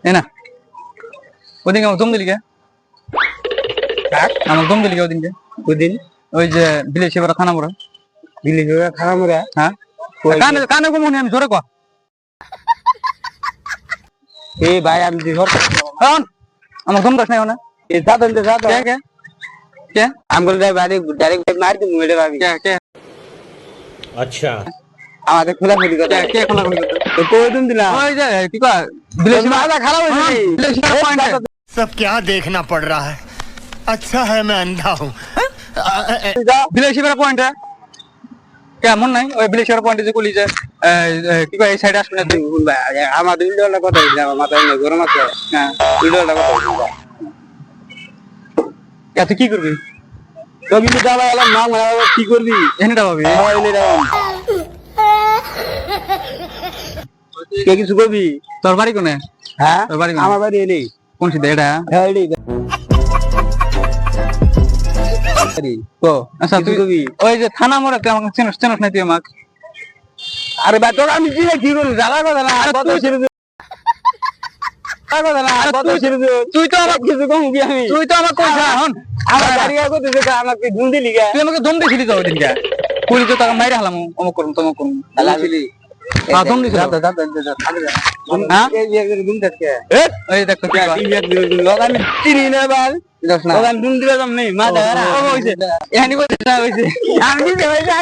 না ওদিনকে আমার দম দিলি কে আমার দম দিলি কে ওদিনকে ওদিন ওই যে বিলেশি বড় খানা মোড়া বিলেশি বড় খানা মোড়া হ্যাঁ কানে কানে কো মনে আমি জোরে কো এই ভাই আমি ঘর আমার দম দাস নাই না এ দাদন দে দাদা কে কে কে আমি বলে বাড়ি ডাইরেক্ট মার দি মুড়ে ভাবি কে কে আচ্ছা আমাদের খোলাখুলি কথা কে খোলাখুলি কথা তো কই দিন দিলা ওই যে কি কয় বিলেশি মাথা খারাপ হইছে বিলেশি পয়েন্ট सब क्या देखना पड़ रहा है अच्छा है मैं अंधा हूँ বিলেশি পয়েন্ট কেমন নাই ওই বিলেশি পয়েন্টে যে কলি যে কি কয় এই সাইডে আসবে না আমার দুইটা কথা হইছে আমার মাথায় গরম আছে হ্যাঁ দুইটা কথা হইছে কে তুই কি করবি তো কিন্তু দাঁড়া এলাম না মারা কি করবি এনেটা ভাবি কে কিছু করবি তোর বাড়ি কোনে হ্যাঁ তোর বাড়ি আমার বাড়ি এলি কোন সিধা এটা হ্যাঁ এলি তো আচ্ছা তুই করবি ওই যে থানা মোড়ে তুই আমাকে চেনস চেনস নাই তুই আমাকে আরে ভাই তোর আমি কি করবি জ্বালা কথা না আর তুই ছেড়ে দে তুই তো আমাকে কিছু কমবি আমি তুই তো আমাকে কইছা হন আমার গাড়ি আগে তো দেখা আমাকে দম দিলি গা তুই আমাকে দম দিছিলি তো ওইদিন গা পুলিশ তো তাকে মাইরা হলাম অমক করুম তমক করুম লাগলি হ্যাঁ দম দিছিস দাদা দাদা হ্যাঁ এই যে দম দেখে এই দেখ তো কি লগা আমি চিনি না বাল লগা আমি দম দিলাম নেই মা দাদা হইছে এখানে কইছে আমি কি হইছে